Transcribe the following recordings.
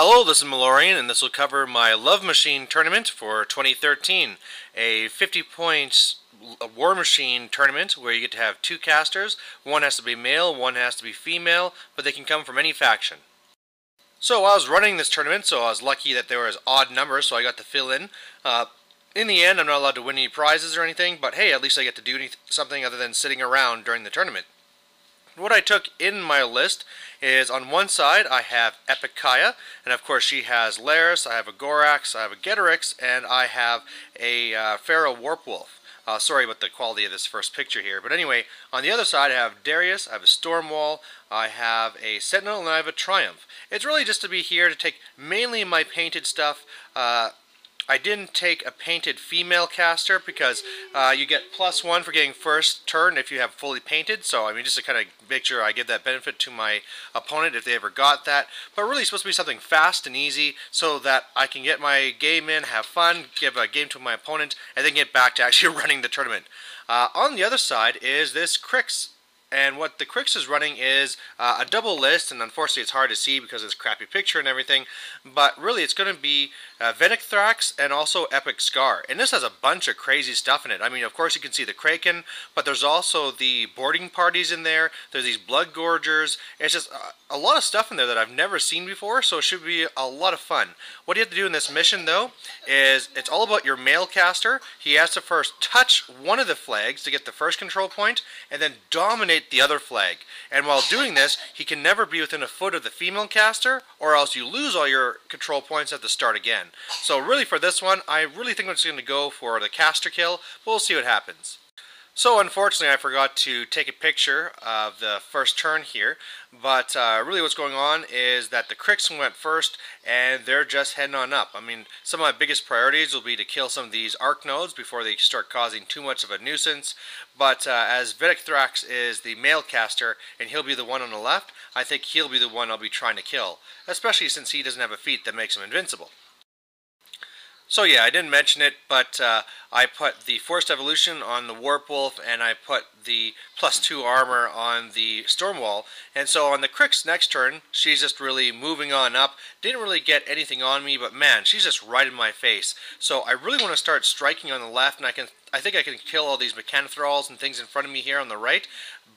Hello, this is Malorian, and this will cover my Lovemachine tournament for 2013. A 50-point War Machine tournament where you get to have two casters. One has to be male, one has to be female, but they can come from any faction. So I was running this tournament, so I was lucky that there was odd numbers, so I got to fill in. In the end, I'm not allowed to win any prizes or anything, but hey, at least I get to do something other than sitting around during the tournament. What I took in my list is, on one side I have Epikaya, and of course she has Laris, I have a Gorax, I have a Getorix, and I have a Pharaoh Warpwolf. Sorry about the quality of this first picture here, but anyway, on the other side I have Darius, I have a Stormwall, I have a Sentinel, and I have a Triumph. It's really just to be here to take mainly my painted stuff. I didn't take a painted female caster because you get +1 for getting first turn if you have fully painted. So I mean, just to kind of make sure I give that benefit to my opponent if they ever got that. But really, it's supposed to be something fast and easy so that I can get my game in, have fun, give a game to my opponent, and then get back to actually running the tournament. On the other side is this Crix. And what the Crix is running is a double list, and unfortunately it's hard to see because of this crappy picture and everything, but really it's going to be Venecthrax and also Epic Scar. And this has a bunch of crazy stuff in it. I mean, of course you can see the Kraken, but there's also the boarding parties in there, there's these Blood Gorgers. It's just a lot of stuff in there that I've never seen before, so it should be a lot of fun. What you have to do in this mission, though, is it's all about your male caster. He has to first touch one of the flags to get the first control point, and then dominate the other flag. And while doing this, he can never be within a foot of the female caster, or else you lose all your control points at the start again. So really for this one, I really think I'm just going to go for the caster kill, but we'll see what happens. So unfortunately I forgot to take a picture of the first turn here, but really what's going on is that the Crix went first and they're just heading on up. I mean, some of my biggest priorities will be to kill some of these arc nodes before they start causing too much of a nuisance, but as Venecthrax is the male caster and he'll be the one on the left, I think he'll be the one I'll be trying to kill, especially since he doesn't have a feat that makes him invincible. So yeah, I didn't mention it, but I put the Forced Evolution on the Warpwolf, and I put the +2 armor on the Stormwall. And so on the Crix next turn, she's just really moving on up. Didn't really get anything on me, but man, she's just right in my face. So I really want to start striking on the left, and I think I can kill all these Mechanothralls and things in front of me here on the right,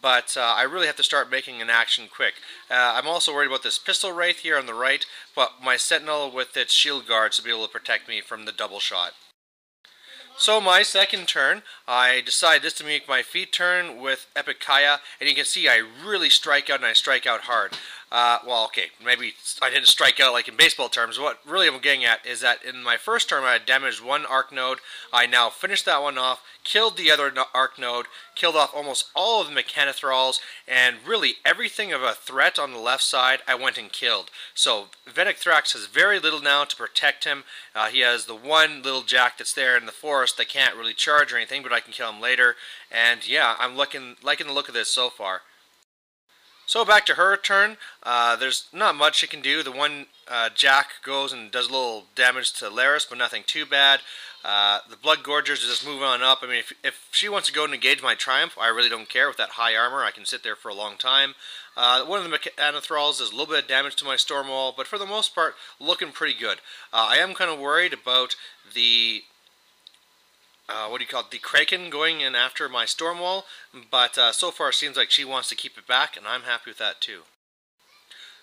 but I really have to start making an action quick. I'm also worried about this Pistol Wraith here on the right, but my Sentinel with its shield guards to be able to protect me from the double shot. So my second turn, I decided this to make my feet turn with Epikaya, and you can see I really strike out, and I strike out hard. Well, okay, maybe I didn't strike out like in baseball terms. What really I'm getting at is that in my first turn I had damaged one arc node. I now finished that one off, killed the other arc node, killed off almost all of the Mechanothralls, and really everything of a threat on the left side I went and killed. So Venecthrax has very little now to protect him. He has the one little jack that's there in the forest that can't really charge or anything, but I can kill him later. And yeah, I'm liking the look of this so far. So back to her turn. There's not much she can do. The one Jack goes and does a little damage to Laris, but nothing too bad. The Blood Gorgers are just moving on up. I mean, if she wants to go and engage my Triumph, I really don't care. With that high armor, I can sit there for a long time. One of the Mechanothralls does a little bit of damage to my Stormwall, but for the most part, looking pretty good. I am kind of worried about the the Kraken going in after my Stormwall, but so far it seems like she wants to keep it back, and I'm happy with that too.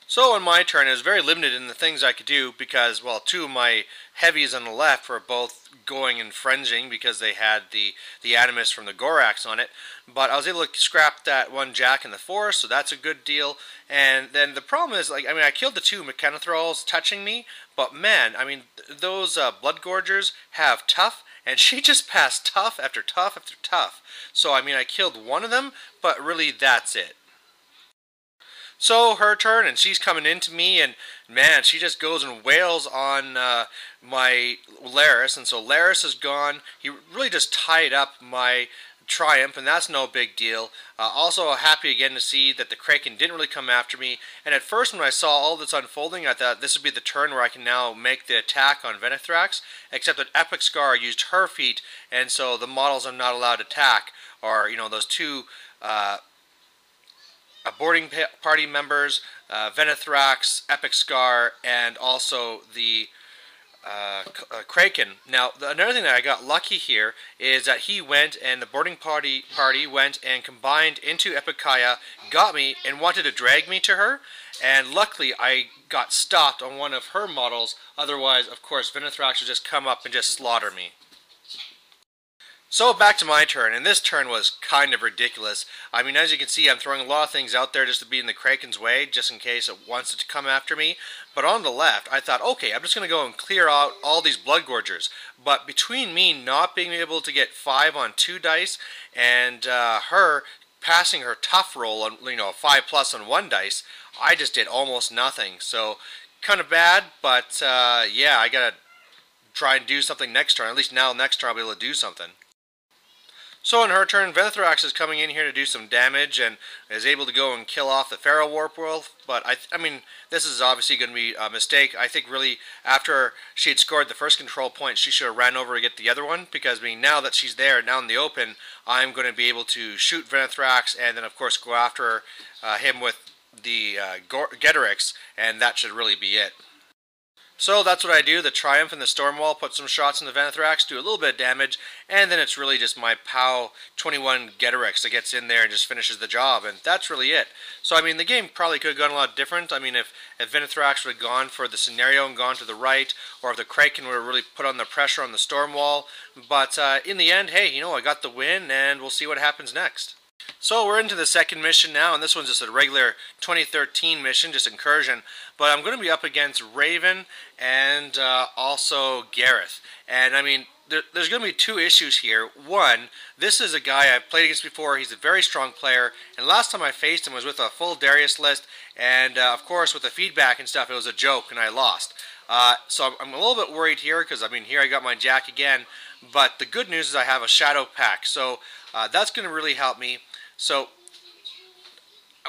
So on my turn, I was very limited in the things I could do because, well, two of my heavies on the left were both going and fringing because they had the Animus from the Gorax on it, but I was able to scrap that one Jack in the forest, so that's a good deal. And then the problem is, like, I mean, I killed the two Mechanothralls touching me, but man, I mean, those Blood Gorgers have tough, and she just passed tough after tough after tough. So, I mean, I killed one of them, but really that's it. So, her turn, and she's coming into me, and man, she just goes and wails on my Laris, and so Laris is gone. He really just tied up my Triumph, and that's no big deal. Also happy again to see that the Kraken didn't really come after me, and at first when I saw all this unfolding, I thought this would be the turn where I can now make the attack on Venecthrax, except that Epic Scar used her feat, and so the models are not allowed to attack, or, you know, those two boarding party members, Venethrax, Epic Scar, and also the Kraken. Now, another thing that I got lucky here is that he went and the boarding party went and combined into Epikaya, got me, and wanted to drag me to her. And luckily, I got stopped on one of her models. Otherwise, of course, Venethrax would just come up and just slaughter me. So back to my turn, and this turn was kind of ridiculous. I mean, as you can see, I'm throwing a lot of things out there just to be in the Kraken's way, just in case it wants to come after me. But on the left, I thought, okay, I'm just going to go and clear out all these Blood Gorgers. But between me not being able to get 5 on 2 dice, and her passing her tough roll on, 5+ on 1 dice, I just did almost nothing. So, kind of bad, but yeah, I got to try and do something next turn. At least now, next turn, I'll be able to do something. So on her turn, Venethrax is coming in here to do some damage and is able to go and kill off the Feral Warpwolf. But I mean, this is obviously going to be a mistake. I think really after she had scored the first control point, she should have ran over to get the other one. Because I mean, now that she's there, now in the open, I'm going to be able to shoot Venethrax and then of course go after him with the Getorix, and that should really be it. So that's what I do. The Triumph and the Stormwall, put some shots in the Venethrax, do a little bit of damage, and then it's really just my POW 21 Getorix that gets in there and just finishes the job, and that's really it. So I mean, the game probably could have gone a lot different. I mean, if Venethrax would have gone for the scenario and gone to the right, or if the Kraken would have really put on the pressure on the Stormwall, but in the end, hey, I got the win, and we'll see what happens next. So we're into the second mission now, and this one's just a regular 2013 mission, just incursion. But I'm going to be up against Raven and also Gareth. And I mean, there's going to be 2 issues here. One, this is a guy I've played against before. He's a very strong player. And last time I faced him was with a full Darius list. And of course, with the feedback and stuff, it was a joke, and I lost. So I'm a little bit worried here, because I mean, here I got my Jack again. But the good news is I have a Shadow Pack. So that's going to really help me. So,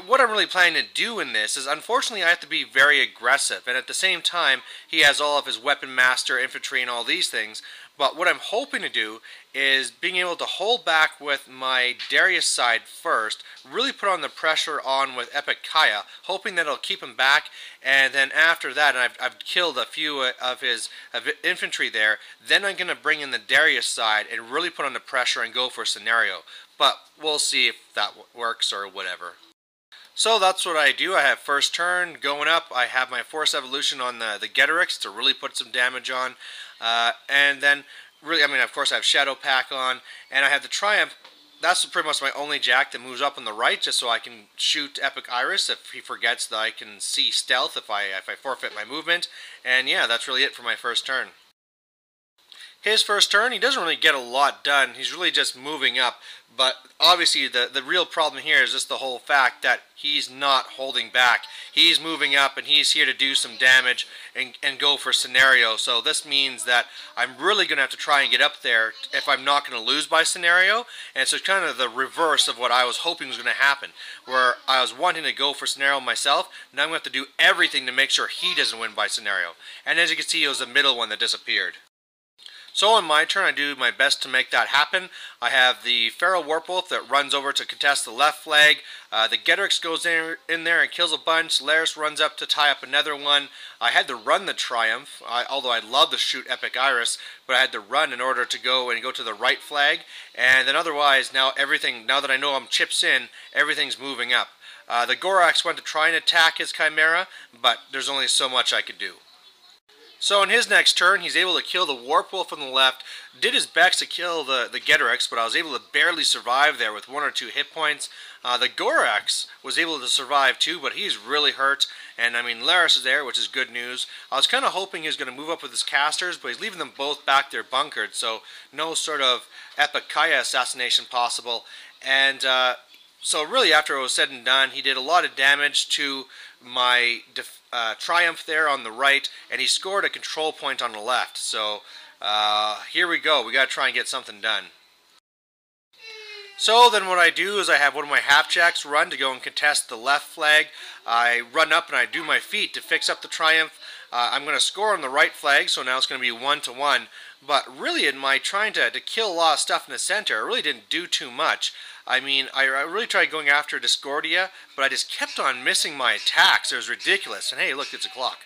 what I'm really planning to do in this is, unfortunately, I have to be very aggressive. And at the same time, he has all of his Weapon Master, Infantry, and all these things. But what I'm hoping to do is being able to hold back with my Darius side first, really put on the pressure on with Epikaya, hoping that it'll keep him back. And then after that, and I've killed a few of his infantry there, then I'm going to bring in the Darius side and really put on the pressure and go for a scenario. But we'll see if that works or whatever. So that's what I do. I have first turn going up. I have my Force Evolution on the Getorix to really put some damage on. And then, really, I mean, of course, I have Shadow Pack on. And I have the Triumph. That's pretty much my only Jack that moves up on the right, just so I can shoot Epic Iris if he forgets that I can see stealth if I forfeit my movement. And yeah, that's really it for my first turn. His first turn, he doesn't really get a lot done. He's really just moving up. But obviously the real problem here is just the whole fact that he's not holding back. He's moving up and he's here to do some damage and go for scenario. So this means that I'm really going to have to try and get up there if I'm not going to lose by scenario. And so it's kind of the reverse of what I was hoping was going to happen. Where I was wanting to go for scenario myself, now I'm going to have to do everything to make sure he doesn't win by scenario. And as you can see, it was the middle one that disappeared. So on my turn, I do my best to make that happen. I have the Feral Warpwolf that runs over to contest the left flag. The Getorix goes in there and kills a bunch. Laris runs up to tie up another one. I had to run the Triumph, although I'd love to shoot Epic Iris, but I had to run in order to go to the right flag. And then otherwise, now that I know I'm chips in, everything's moving up. The Gorax went to try and attack his Chimera, but there's only so much I could do. So in his next turn, he's able to kill the Warpwolf on the left, did his best to kill the Getorix, but I was able to barely survive there with 1 or 2 hit points. The Gorax was able to survive too, but he's really hurt, and I mean, Laris is there, which is good news. I was kind of hoping he was going to move up with his casters, but he's leaving them both back there bunkered, so no sort of Epikaya assassination possible. And so really, after it was said and done, he did a lot of damage to my Triumph there on the right, and he scored a control point on the left. So here we go. We got to try and get something done. So then what I do is I have one of my half-jacks run to go and contest the left flag. I run up and I do my feat to fix up the Triumph. I'm going to score on the right flag, so now it's going to be 1-1. But really, in my trying to kill a lot of stuff in the center, I really didn't do too much. I mean, I really tried going after Discordia, but I just kept on missing my attacks. It was ridiculous. And hey, look, it's a clock.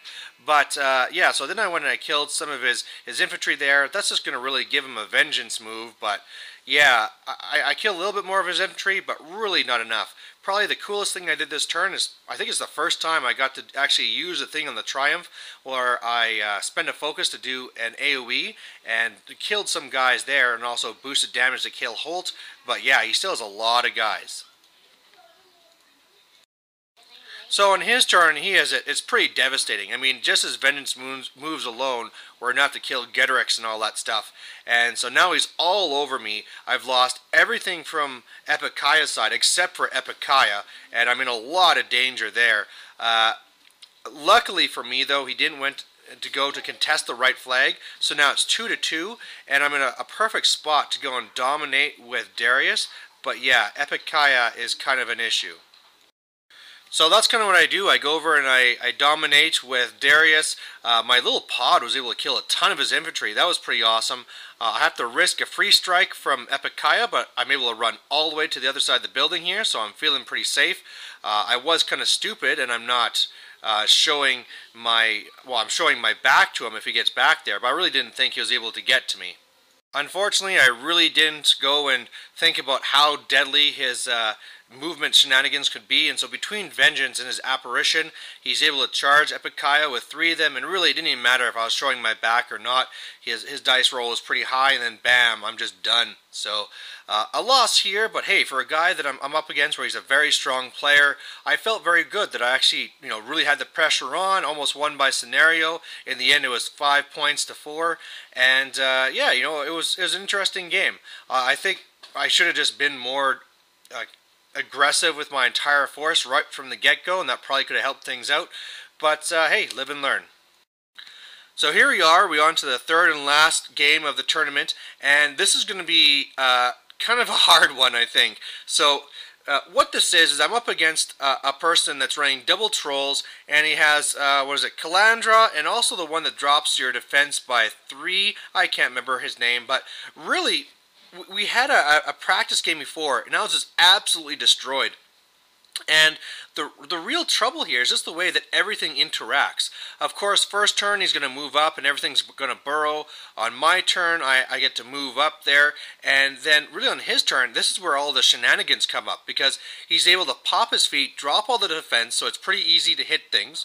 But yeah, so then I went and I killed some of his infantry there. That's just going to really give him a vengeance move. But yeah, I killed a little bit more of his infantry, but really not enough. Probably the coolest thing I did this turn is, I think it's the first time I got to actually use a thing on the Triumph where I spent a focus to do an AoE and killed some guys there and also boosted damage to kill Holt. But yeah, he still has a lot of guys. So on his turn, he has it. It's pretty devastating. I mean, just his vengeance moves alone were enough to kill Getorix and all that stuff. And so now he's all over me. I've lost everything from Epikaya's side except for Epikaya, and I'm in a lot of danger there. Luckily for me, though, he didn't went to go to contest the right flag, so now it's 2-2, and I'm in a perfect spot to go and dominate with Darius. But yeah, Epikaya is kind of an issue. So that's kind of what I do. I go over and I dominate with Darius. My little pod was able to kill a ton of his infantry. That was pretty awesome. I have to risk a free strike from Epikaya, but I'm able to run all the way to the other side of the building here, so I'm feeling pretty safe. I was kind of stupid, and I'm not showing my... Well, I'm showing my back to him if he gets back there, but I really didn't think he was able to get to me. Unfortunately, I really didn't go and think about how deadly his movement shenanigans could be, and so between Vengeance and his Apparition, he's able to charge Epikaya with 3 of them, and really it didn't even matter if I was showing my back or not. His dice roll was pretty high, and then bam, I'm just done. So a loss here, but hey, for a guy that I'm up against where he's a very strong player, I felt very good that I actually, really had the pressure on, almost won by scenario. In the end, it was 5 points to 4, and yeah, it was an interesting game. I think I should have just been more aggressive with my entire force right from the get-go, and that probably could have helped things out. But hey, live and learn. So here we are. We're on to the third and last game of the tournament, and this is going to be kind of a hard one, I think. So what this is I'm up against a person that's running double trolls, and he has, Calandra, and also the one that drops your defense by 3. I can't remember his name, but really, we had a practice game before, and I was just absolutely destroyed. And the real trouble here is just the way that everything interacts. Of course, first turn he's going to move up and everything's going to burrow. On my turn, I get to move up there. And then really on his turn, this is where all the shenanigans come up, because he's able to pop his feet, drop all the defense, so it's pretty easy to hit things.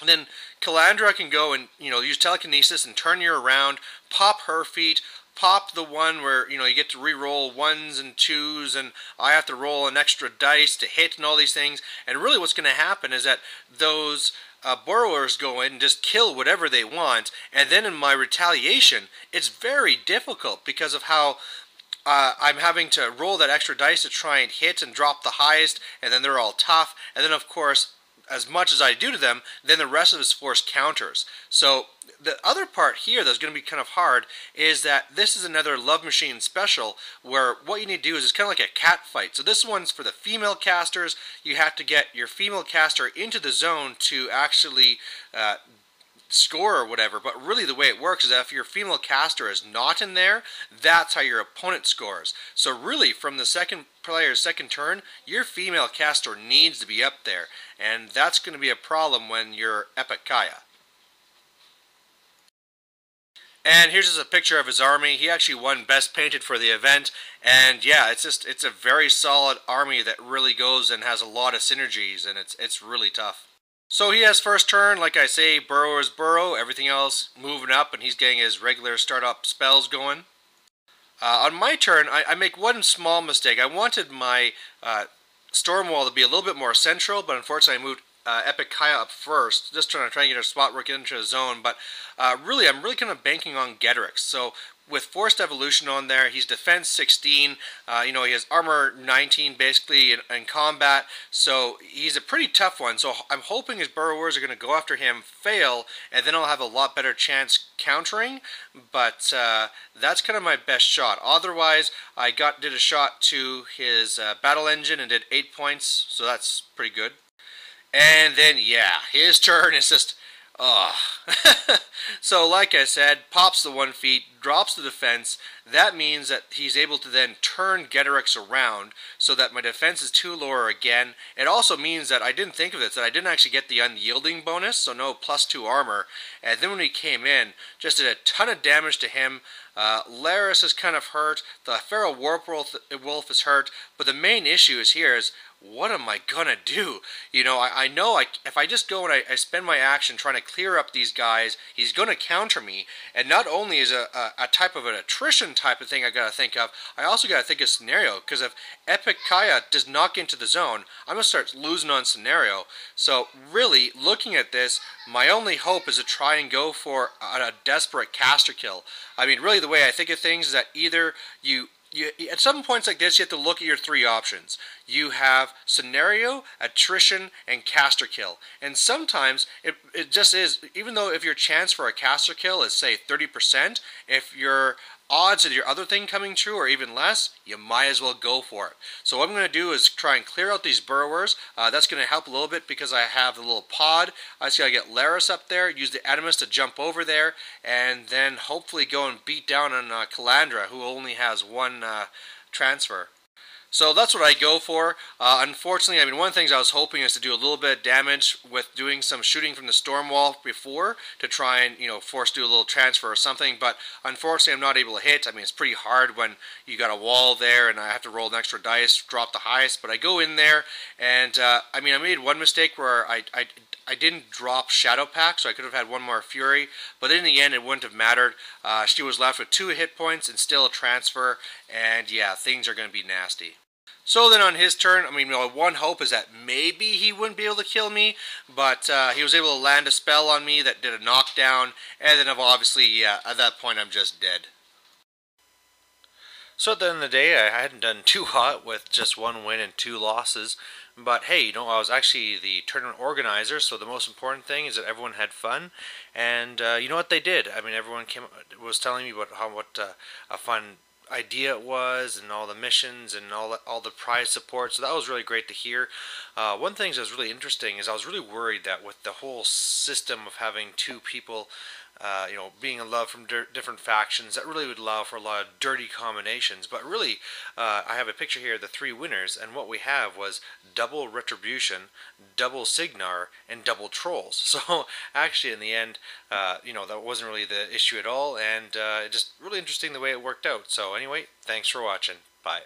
And then Calandra can go and use telekinesis and turn you around, pop her feet, pop the one where you get to re-roll 1s and 2s, and I have to roll an extra dice to hit and all these things. And really what's going to happen is that those borrowers go in and just kill whatever they want, and then in my retaliation it's very difficult because of how I'm having to roll that extra dice to try and hit and drop the highest, and then they're all tough, and then of course as much as I do to them, then the rest of his force counters. So the other part here that's going to be kind of hard is that this is another Lovemachine special where what you need to do is it's kind of like a cat fight. So this one's for the female casters. You have to get your female caster into the zone to actually score or whatever, but really the way it works is that if your female caster is not in there, that's how your opponent scores. So really from the second player's second turn, your female caster needs to be up there, and that's going to be a problem when you're Epikaya. And here's just a picture of his army. He actually won Best Painted for the event, and yeah, it's a very solid army that really goes and has a lot of synergies, and it's really tough. So he has first turn, like I say, burrowers burrow, everything else moving up, and he's getting his regular startup spells going. On my turn, I make one small mistake. I wanted my storm wall to be a little bit more central, but unfortunately I moved Epikaya up first, just trying to get a spot where I get into a zone. But really, I'm really kind of banking on Getorix. So with Forced Evolution on there, he's defense 16, he has armor 19 basically in combat, so he's a pretty tough one. So I'm hoping his burrowers are going to go after him, fail, and then I'll have a lot better chance countering, but that's kind of my best shot. Otherwise, I did a shot to his battle engine and did 8 points, so that's pretty good. And then, yeah, his turn is just Ugh. So, like I said, pops the 1 feet, drops the defense. That means that he's able to then turn Getorix around so that my defense is 2 lower again. It also means that I didn't think of this, that I didn't actually get the unyielding bonus, so no +2 armor. And then when he came in, just did a ton of damage to him. Laris is kind of hurt. The Feral Warp Wolf is hurt. But the main issue is here is, what am I gonna do? You know, I know if I just go and I spend my action trying to clear up these guys, he's gonna counter me. And not only is a type of an attrition type of thing I gotta think of, I also gotta think of scenario. Because if Epic Kaya does not get into the zone, I'm gonna start losing on scenario. So really, looking at this, my only hope is to try and go for a desperate caster kill. I mean, really, the way I think of things is that either you at some points like this, you have to look at your 3 options. You have scenario, attrition, and caster kill. And sometimes it just is, even though if your chance for a caster kill is, say, 30%, if your odds of your other thing coming true are even less, you might as well go for it. So what I'm going to do is try and clear out these burrowers. That's going to help a little bit because I have the little pod. I just got to get Laris up there, use the Animus to jump over there, and then hopefully go and beat down on Calandra, who only has 1 transfer. So that's what I go for. Unfortunately, I mean, one of the things I was hoping is to do a little bit of damage with doing some shooting from the storm wall before to try and, you know, force do a little transfer or something. But unfortunately, I'm not able to hit. I mean, it's pretty hard when you got a wall there and I have to roll an extra dice, drop the highest. But I go in there and, I mean, I made one mistake where I didn't drop Shadow Pack, so I could have had 1 more Fury, but in the end it wouldn't have mattered. She was left with 2 hit points and still a transfer, and yeah, things are going to be nasty. So then on his turn, I mean, you know, one hope is that maybe he wouldn't be able to kill me, but he was able to land a spell on me that did a knockdown, and then obviously, yeah, at that point I'm just dead. So at the end of the day, I hadn't done too hot with just 1 win and 2 losses. But hey, you know, I was actually the tournament organizer, so the most important thing is that everyone had fun. And you know what they did? I mean, everyone was telling me about what a fun idea it was, and all the missions and all the prize support. So that was really great to hear. One thing that was really interesting is I was really worried that with the whole system of having 2 people you know, being in love from different factions, that really would allow for a lot of dirty combinations. But really, I have a picture here of the 3 winners, and what we have was double Retribution, double Signar, and double Trolls. So actually, in the end, you know, that wasn't really the issue at all, and just really interesting the way it worked out. So anyway, thanks for watching. Bye.